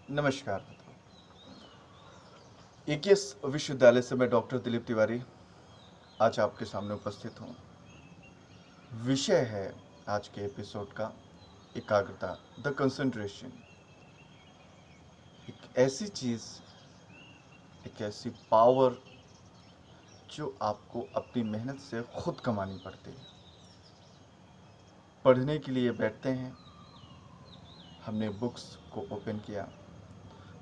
नमस्कार मित्रों। एकेएस विश्वविद्यालय से मैं डॉक्टर दिलीप तिवारी आज आपके सामने उपस्थित हूँ। विषय है आज के एपिसोड का एकाग्रता, द कंसंट्रेशन। एक ऐसी चीज़, एक ऐसी पावर जो आपको अपनी मेहनत से खुद कमानी पड़ती है। पढ़ने के लिए बैठते हैं, हमने बुक्स को ओपन किया।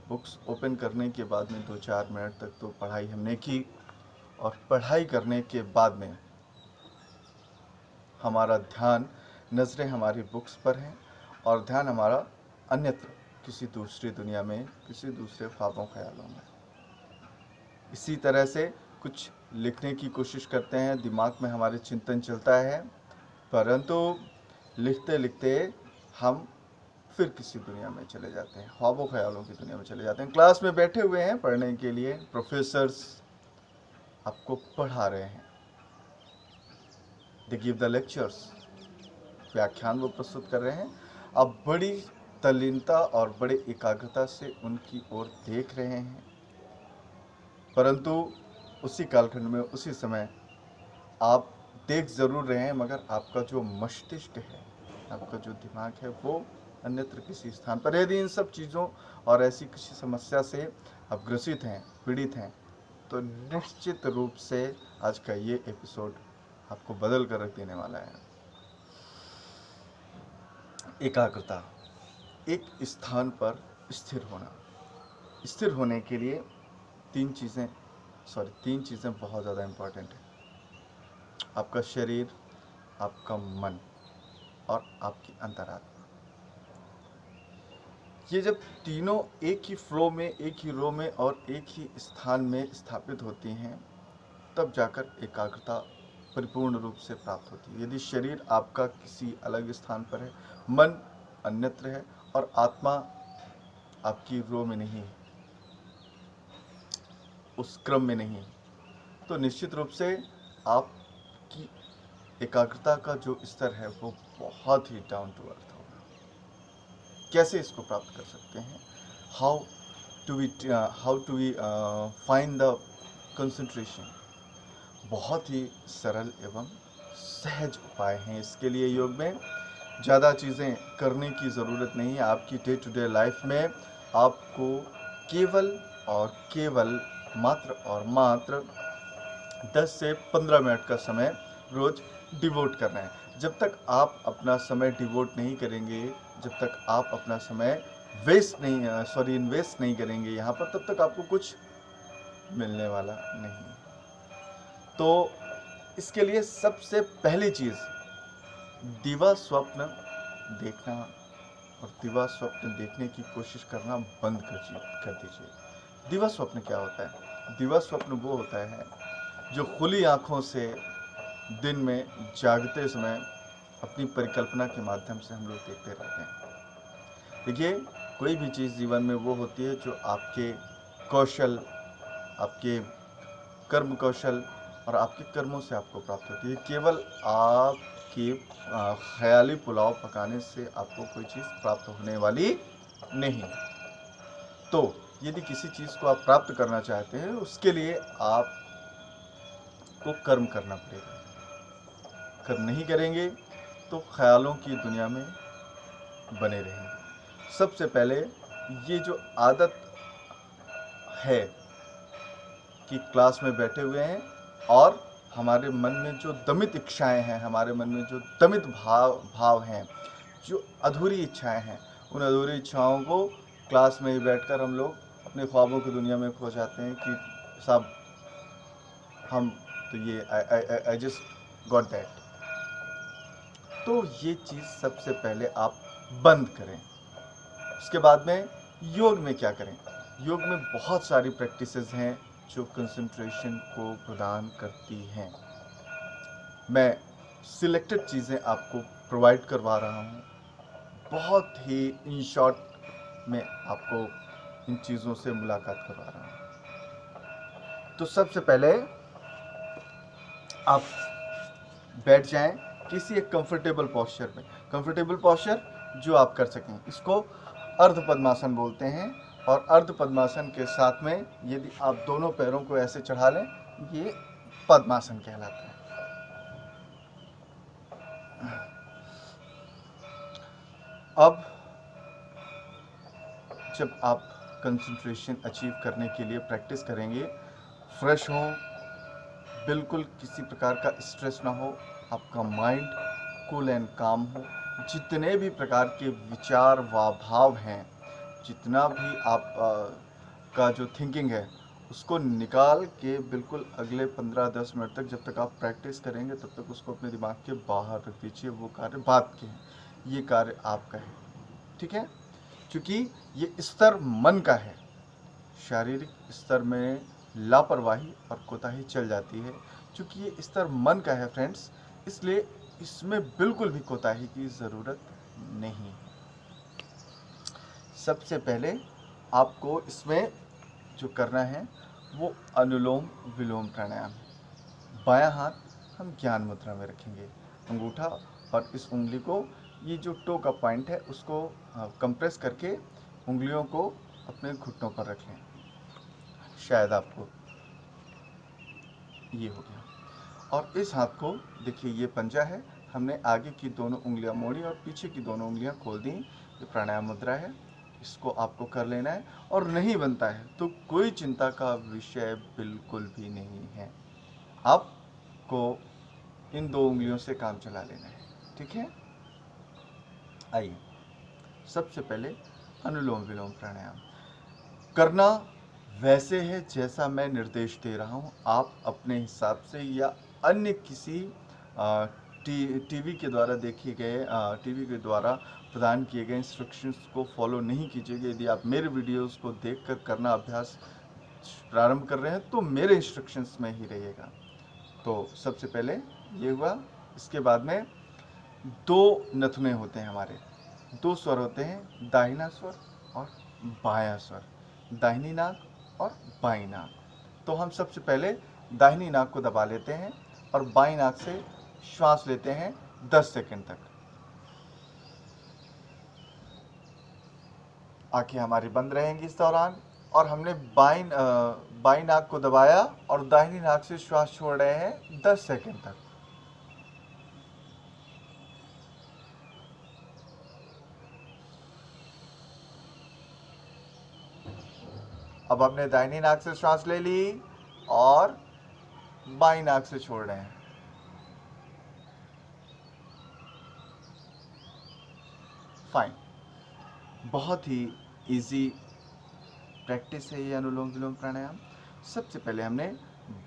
बुक्स ओपन करने के बाद में 2-4 मिनट तक तो पढ़ाई हमने की, और पढ़ाई करने के बाद में हमारा ध्यान, नज़रें हमारी बुक्स पर हैं और ध्यान हमारा अन्यत्र, किसी दूसरी दुनिया में, किसी दूसरे ख्वाबों ख्यालों में। इसी तरह से कुछ लिखने की कोशिश करते हैं, दिमाग में हमारे चिंतन चलता है, परंतु लिखते लिखते हम फिर किसी दुनिया में चले जाते हैं, ख्वाबों ख्यालों की दुनिया में चले जाते हैं। क्लास में बैठे हुए हैं पढ़ने के लिए, प्रोफेसर्स आपको पढ़ा रहे हैं, दे गिव द लेक्चर्स, व्याख्यान वो प्रस्तुत कर रहे हैं। आप बड़ी तल्लीनता और बड़े एकाग्रता से उनकी ओर देख रहे हैं, परंतु उसी कालखंड में, उसी समय आप देख ज़रूर रहे हैं, मगर आपका जो मस्तिष्क है, आपका जो दिमाग है, वो अन्यत्र किसी स्थान पर। यदि इन सब चीज़ों और ऐसी किसी समस्या से आप ग्रसित हैं, पीड़ित हैं, तो निश्चित रूप से आज का ये एपिसोड आपको बदल कर रख देने वाला है। एकाग्रता, एक स्थान पर स्थिर होना। स्थिर होने के लिए तीन चीज़ें बहुत ज़्यादा इम्पॉर्टेंट हैं। आपका शरीर, आपका मन और आपकी अंतरात्मा। ये जब तीनों एक ही फ्लो में, एक ही रो में और एक ही स्थान में स्थापित होती हैं, तब जाकर एकाग्रता परिपूर्ण रूप से प्राप्त होती है। यदि शरीर आपका किसी अलग स्थान पर है, मन अन्यत्र है और आत्मा आपकी रो में नहीं है, उस क्रम में नहीं है, तो निश्चित रूप से आपकी एकाग्रता का जो स्तर है वो बहुत ही डाउन टू अर्थ होगा। कैसे इसको प्राप्त कर सकते हैं? How to we find the concentration? बहुत ही सरल एवं सहज उपाय हैं इसके लिए। योग में ज़्यादा चीज़ें करने की ज़रूरत नहीं है। आपकी डे टू डे लाइफ में आपको केवल और केवल, मात्र और मात्र 10 से 15 मिनट का समय रोज़ डिवोट करना है। जब तक आप अपना समय डिवोट नहीं करेंगे, जब तक आप अपना समय इन्वेस्ट नहीं करेंगे यहाँ पर, तब तक आपको कुछ मिलने वाला नहीं। तो इसके लिए सबसे पहली चीज़, दिवा स्वप्न देखना और दिवा स्वप्न देखने की कोशिश करना बंद कर दीजिए। दिवा स्वप्न क्या होता है? दिवा स्वप्न वो होता है जो खुली आँखों से दिन में जागते समय अपनी परिकल्पना के माध्यम से हम लोग देखते रहते हैं। देखिए, कोई भी चीज़ जीवन में वो होती है जो आपके कौशल, आपके कर्म कौशल और आपके कर्मों से आपको प्राप्त होती है। केवल आपके ख्याली पुलाव पकाने से आपको कोई चीज़ प्राप्त होने वाली नहीं। तो यदि किसी चीज़ को आप प्राप्त करना चाहते हैं, उसके लिए आपको कर्म करना पड़ेगा। कर्म नहीं करेंगे तो ख्यालों की दुनिया में बने रहेंगे। सबसे पहले ये जो आदत है कि क्लास में बैठे हुए हैं और हमारे मन में जो दमित इच्छाएं हैं, हमारे मन में जो दमित भाव हैं, जो अधूरी इच्छाएं हैं, उन अधूरी इच्छाओं को क्लास में ही बैठकर हम लोग अपने ख्वाबों की दुनिया में खो जाते हैं कि साहब हम तो ये आई जस्ट गॉट दैट। तो ये चीज़ सबसे पहले आप बंद करें। उसके बाद में योग में क्या करें? योग में बहुत सारी प्रैक्टिसेस हैं जो कंसंट्रेशन को प्रदान करती हैं। मैं सिलेक्टेड चीज़ें आपको प्रोवाइड करवा रहा हूँ, बहुत ही इन शॉर्ट में आपको इन चीज़ों से मुलाकात करवा रहा हूँ। तो सबसे पहले आप बैठ जाएं किसी एक कंफर्टेबल पोस्चर में। कंफर्टेबल पोस्चर जो आप कर सकें, इसको अर्ध पद्मासन बोलते हैं। और अर्ध पद्मासन के साथ में यदि आप दोनों पैरों को ऐसे चढ़ा लें, ये पद्मासन कहलाता है। अब जब आप कंसंट्रेशन अचीव करने के लिए प्रैक्टिस करेंगे, फ्रेश हो, बिल्कुल किसी प्रकार का स्ट्रेस ना हो, आपका माइंड कूल एंड काम हो, जितने भी प्रकार के विचार व भाव हैं, जितना भी आप का जो थिंकिंग है, उसको निकाल के बिल्कुल अगले 15-10 मिनट तक, जब तक आप प्रैक्टिस करेंगे तब तक उसको अपने दिमाग के बाहर रख दीजिए। वो कार्य बात के हैं, ये कार्य आपका है, ठीक है? क्योंकि ये स्तर मन का है। शारीरिक स्तर में लापरवाही और कोताही चल जाती है। क्योंकि ये स्तर मन का है फ्रेंड्स, इसलिए इसमें बिल्कुल भी कोताही की ज़रूरत नहीं है। सबसे पहले आपको इसमें जो करना है वो अनुलोम विलोम प्राणायाम है। बायां हाथ हम ज्ञान मुद्रा में रखेंगे, अंगूठा और इस उंगली को, ये जो टो का पॉइंट है उसको कंप्रेस करके उंगलियों को अपने घुटनों पर रख लें। शायद आपको ये हो गया। और इस हाथ को देखिए, ये पंजा है, हमने आगे की दोनों उंगलियां मोड़ी और पीछे की दोनों उंगलियां खोल दी। ये प्राणायाम मुद्रा है, इसको आपको कर लेना है। और नहीं बनता है तो कोई चिंता का विषय बिल्कुल भी नहीं है, आपको इन दो उंगलियों से काम चला लेना है, ठीक है? आइए, सबसे पहले अनुलोम विलोम प्राणायाम करना वैसे है जैसा मैं निर्देश दे रहा हूँ। आप अपने हिसाब से या अन्य किसी टीवी के द्वारा देखे गए टीवी के द्वारा प्रदान किए गए इंस्ट्रक्शंस को फॉलो नहीं कीजिएगा। यदि आप मेरे वीडियोस को देखकर करना अभ्यास प्रारंभ कर रहे हैं तो मेरे इंस्ट्रक्शंस में ही रहिएगा। तो सबसे पहले ये हुआ, इसके बाद में दो नथुने होते हैं हमारे, दो स्वर होते हैं, दाहिना स्वर और बायां स्वर, दाहिनी नाक और बाईं नाक। तो हम सबसे पहले दाहिनी नाक को दबा लेते हैं और बाईं नाक से श्वास लेते हैं 10 सेकंड तक। आंखें हमारी बंद रहेंगी इस दौरान, और हमने बाईं नाक को दबाया और दाहिनी नाक से श्वास छोड़ रहे हैं 10 सेकंड तक। अब हमने दाहिनी नाक से श्वास ले ली और बाईं नाक से छोड़ रहे हैं। फाइन, बहुत ही इजी प्रैक्टिस है ये अनुलोम विलोम प्राणायाम। सबसे पहले हमने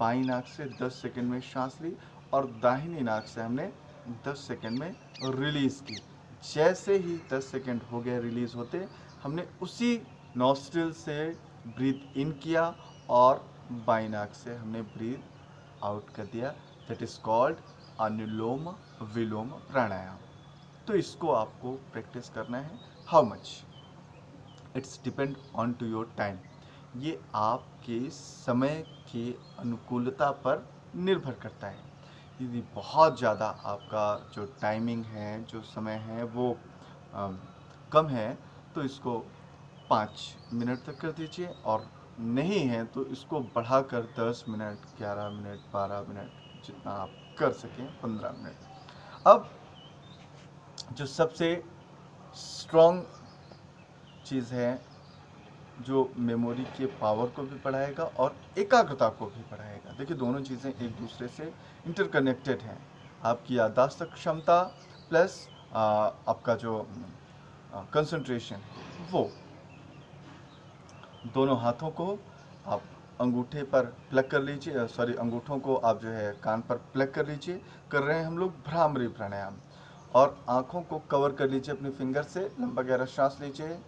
बाईं नाक से 10 सेकंड में सांस ली और दाहिनी नाक से हमने 10 सेकंड में रिलीज की। जैसे ही 10 सेकंड हो गए रिलीज होते, हमने उसी नॉस्ट्रिल से ब्रीथ इन किया और बाईं नाक से हमने ब्रीथ आउट कर दिया। That is called Anulom Vilom Pranayama. तो इसको आपको प्रैक्टिस करना है। How much? It's depend on to your time. ये आपके समय के अनुकूलता पर निर्भर करता है। यदि बहुत ज़्यादा आपका जो टाइमिंग है, जो समय है वो कम है, तो इसको 5 मिनट तक कर दीजिए, और नहीं है तो इसको बढ़ाकर 10 मिनट, 11 मिनट, 12 मिनट, जितना आप कर सकें, 15 मिनट। अब जो सबसे स्ट्रॉन्ग चीज़ है, जो मेमोरी के पावर को भी बढ़ाएगा और एकाग्रता को भी बढ़ाएगा। देखिए, दोनों चीज़ें एक दूसरे से इंटरकनेक्टेड हैं। आपकी याददाश्त क्षमता प्लस आपका जो कंसंट्रेशन है, वो दोनों हाथों को आप अंगूठे पर प्लग कर लीजिए, सॉरी, अंगूठों को आप जो है कान पर प्लग कर लीजिए। कर रहे हैं हम लोग भ्रामरी प्राणायाम। और आँखों को कवर कर लीजिए अपने फिंगर से, लंबा गहरा सांस लीजिए।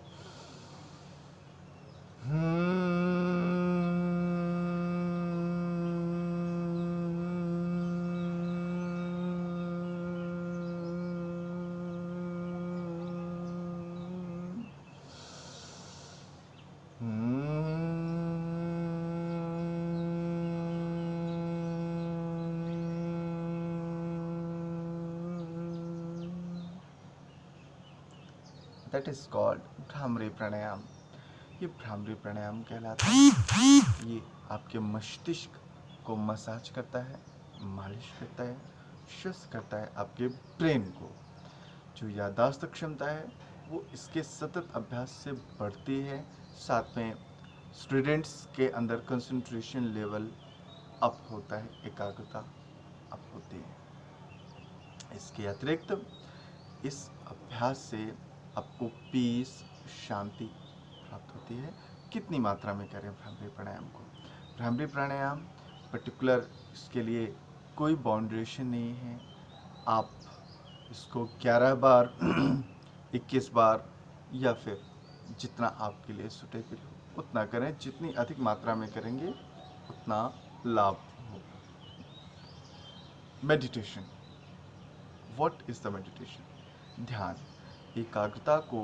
That is called भ्रामरी प्राणायाम। ये भ्रामरी प्राणायाम कहलाता है। ये आपके मस्तिष्क को मसाज करता है, मालिश करता है, स्वस्थ करता है आपके ब्रेन को। जो याददाश्त क्षमता है वो इसके सतत अभ्यास से बढ़ती है। साथ में स्टूडेंट्स के अंदर कंसंट्रेशन लेवल अप होता है, एकाग्रता अप होती है। इसके अतिरिक्त इस अभ्यास से आपको पीस, शांति प्राप्त होती है। कितनी मात्रा में करें भ्रामरी प्राणायाम को? भ्रामरी प्राणायाम पर्टिकुलर इसके लिए कोई बाउंड्रेशन नहीं है। आप इसको 11 बार 21 बार या फिर जितना आपके लिए सुटेबल हो उतना करें। जितनी अधिक मात्रा में करेंगे उतना लाभ होगा। Meditation. What is the meditation? ध्यान। एकाग्रता को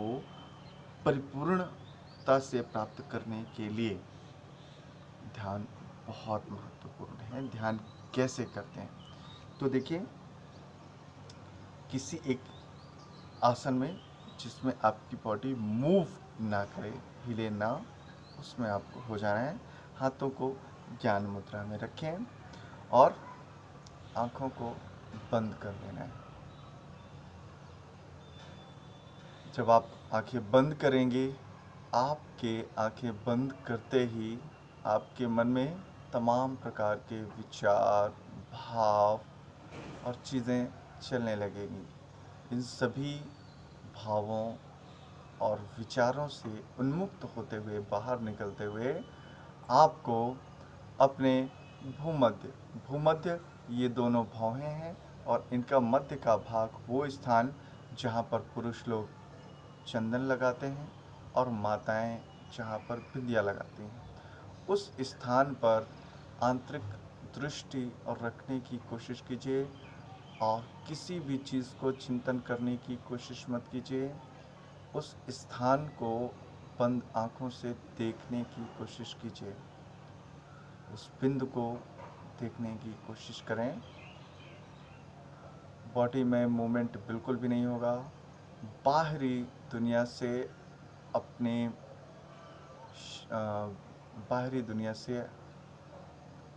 परिपूर्णता से प्राप्त करने के लिए ध्यान बहुत महत्वपूर्ण है। ध्यान कैसे करते हैं? तो देखिए, किसी एक आसन में जिसमें आपकी बॉडी मूव ना करे, हिले ना, उसमें आपको हो जाना है। हाथों को ज्ञान मुद्रा में रखें और आंखों को बंद कर देना है। जब आप आंखें बंद करेंगे, आपके आंखें बंद करते ही आपके मन में तमाम प्रकार के विचार, भाव और चीज़ें चलने लगेंगी। इन सभी भावों और विचारों से उन्मुक्त होते हुए, बाहर निकलते हुए आपको अपने भूमध्य ये दोनों भौहें हैं और इनका मध्य का भाग वो स्थान जहाँ पर पुरुष लोग चंदन लगाते हैं और माताएं जहाँ पर बिंदिया लगाती हैं, उस स्थान पर आंतरिक दृष्टि और रखने की कोशिश कीजिए और किसी भी चीज़ को चिंतन करने की कोशिश मत कीजिए। उस स्थान को बंद आँखों से देखने की कोशिश कीजिए। उस बिंदु को देखने की कोशिश करें। बॉडी में मूवमेंट बिल्कुल भी नहीं होगा। बाहरी दुनिया से अपने बाहरी दुनिया से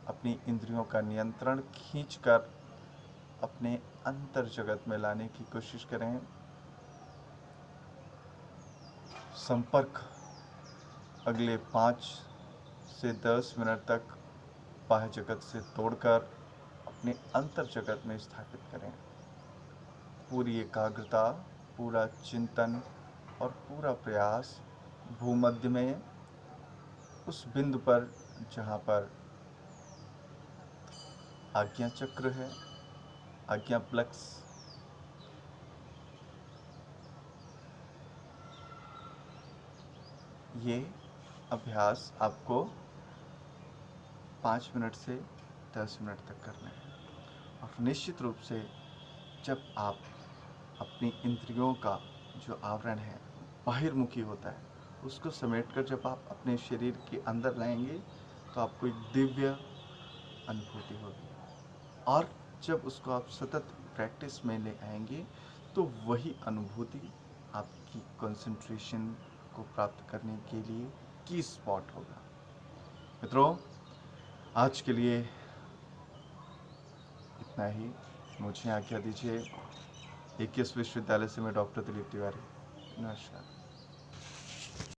अपनी इंद्रियों का नियंत्रण खींचकर अपने अंतर जगत में लाने की कोशिश करें। संपर्क अगले 5 से 10 मिनट तक बाह्य जगत से तोड़कर अपने अंतर जगत में स्थापित करें। पूरी एकाग्रता, पूरा चिंतन और पूरा प्रयास भूमध्य में उस बिंदु पर जहाँ पर आज्ञा चक्र है, आज्ञा प्लक्स, ये अभ्यास आपको 5 मिनट से 10 मिनट तक करना है। और निश्चित रूप से जब आप अपनी इंद्रियों का जो आवरण है बाहिर्मुखी होता है, उसको समेटकर जब आप अपने शरीर के अंदर लाएंगे तो आपको एक दिव्य अनुभूति होगी। और जब उसको आप सतत प्रैक्टिस में ले आएंगे तो वही अनुभूति आपकी कंसंट्रेशन को प्राप्त करने के लिए की स्पॉट होगा। मित्रों, आज के लिए इतना ही। मुझे आज्ञा दीजिए। 21 विश्वविद्यालय से मैं डॉक्टर दिलीप तिवारी। नमस्कार।